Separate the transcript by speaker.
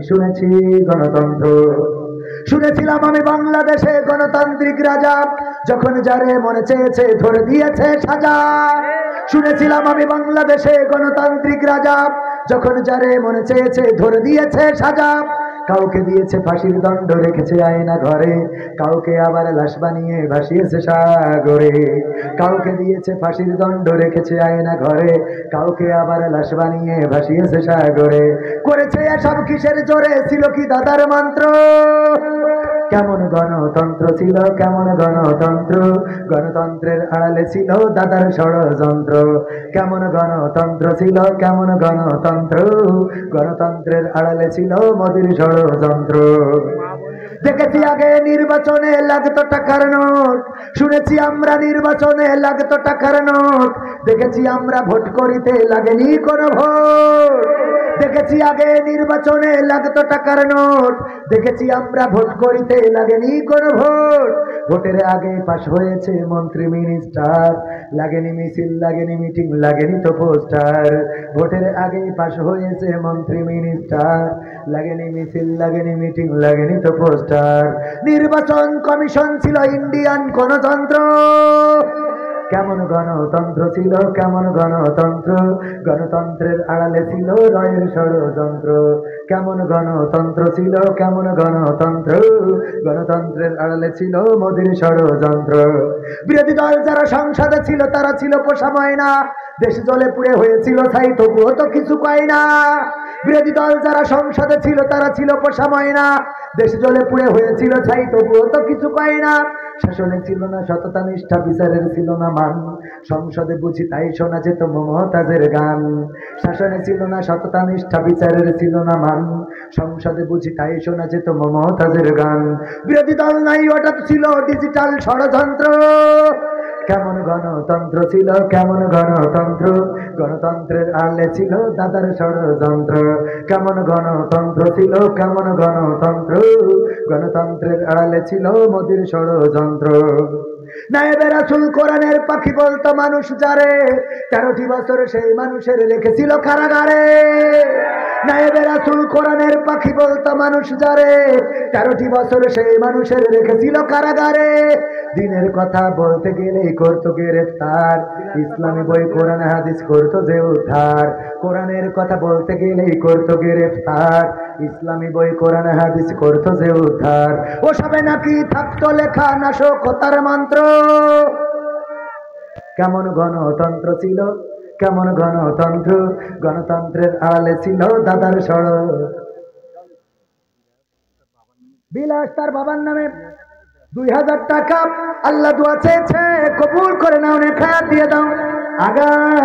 Speaker 1: শুনেছি গণতন্ত্র, শুনেছিলাম আমি বাংলাদেশে গণতান্ত্রিক রাজা, যখন যারে মনে চেয়েছে ধরে দিয়েছে সাজা। শুনেছিলাম আমি বাংলাদেশে গণতান্ত্রিক রাজা, যখন যারে মনে চেয়েছে ধরে দিয়েছে সাজা। কাউকে দিয়েছে ফাঁসির দণ্ড, রেখেছে আয়না ঘরে, কাউকে আবার লাশ বানিয়ে ভাসিয়েছে সাগরে। কাউকে দিয়েছে ফাঁসির দণ্ড, রেখেছে আয়না ঘরে, কাউকে আবার লাশ বানিয়ে ভাসিয়েছে সাগরে। করেছে এসব কিসের জোরে, ছিল কি দাদার মন্ত্র? কেমন গণতন্ত্র ছিল, কেমন গণতন্ত্র, গণতন্ত্রের আড়ালে ছিল দাদার ষড়যন্ত্র। কেমন গণতন্ত্র ছিল, কেমন গণতন্ত্র, গণতন্ত্রের আড়ালে ছিল মোদির ষড়যন্ত্র। দেখেছি আগে নির্বাচনে লাগতো টাকার নোট, শুনেছি আমরা নির্বাচনে লাগতো টাকার নোট। দেখেছি আমরা ভোট করিতে লাগেনি কোনো ভোট, দেখেছি আগে নির্বাচনে লাগতো টাকার নোট, দেখেছি আমরা ভোট করিতে লাগেনি কোনো ভোট। ভোটের আগে পাশ হয়েছে মন্ত্রী মিনিস্টার, লাগেনি মিছিল, লাগেনি মিটিং, লাগেনি তো পোস্টার। ভোটের আগে পাশ হয়েছে মন্ত্রী মিনিস্টার, লাগেনি মিছিল, লাগেনি মিটিং, লাগেনি তো পোস্টার। নির্বাচন কমিশন ছিল ইন্ডিয়ান গণতন্ত্র। কেমন গণতন্ত্র ছিল, কেমন গণতন্ত্র, গণতন্ত্রের আড়ালে ছিল রয়ের ষড়যন্ত্র। কেমন গণতন্ত্র ছিল, কেমন গণতন্ত্র, গণতন্ত্রের আড়ালে ছিল মোদির ষড়যন্ত্র। বিরোধী দল যারা সংসদে ছিল তারা ছিল পোষা ময়না, দেশ জলে পুড়ে হয়েছিল ছাই, তবুও তো কিছু কয় না। বিরোধী দল যারা সংসদে ছিল তারা ছিল পোষা ময়না, দেশ জলে পুড়ে হয়েছিল ছাই, তবুও তো কিছু কয় না। শাসনে ছিল না সততা নিষ্ঠা, বিচারের ছিল না মান, সংসদে বুঝি তাই শোনা যেত মমতাজের গান। শাসনে ছিল না সততা নিষ্ঠা, বিচারের ছিল না মান, সংসদে বুঝি তাই শোনা যেত মমতাজের গান। বিরোধী দল নাই, ওটা ছিল ডিজিটাল ষড়যন্ত্র। কেমন গণতন্ত্র ছিল, কেমন গণতন্ত্র, গণতন্ত্রের আড়ালে ছিল দাদার ষড়যন্ত্র। কেমন গণতন্ত্র ছিল, কেমন গণতন্ত্র, গণতন্ত্রের আড়ালে ছিল মোদির ষড়যন্ত্র। নায়েবে রাসূল কোরআনের পাখি বলতো মানুষ যারে, 13টি বছর সেই মানুষের রেখেছিল কারাগারে। নায়েবে রাসূল কোরআনের পাখি বলতো মানুষ যারে, 13টি বছর সেই মানুষের রেখেছিল কারাগারে। দিনের কথা বলতে গেলেই করতো গ্রেফতার, ইসলামী বই কোরআন হাদিস করতো যে উদ্ধার। কোরআনের কথা বলতে গেলেই করতো গ্রেফতার, ইসলামী বই কোরআন হাদিস করতো যে উদ্ধার। ও সবে নাকি থাকতো লেখা নাশকতার মন্ত্র। কেমন গণতন্ত্র ছিল, কেমন গণতন্ত্র, গণতন্ত্রের আড়ালে ছিল দাদার ষড়যন্ত্র। বিলাস তার বাবার নামে 2000 টাকা আল্লাহ দোয়া চেয়েছে, কবুল করে নাও, নেখা দিয়ে দাও। আগার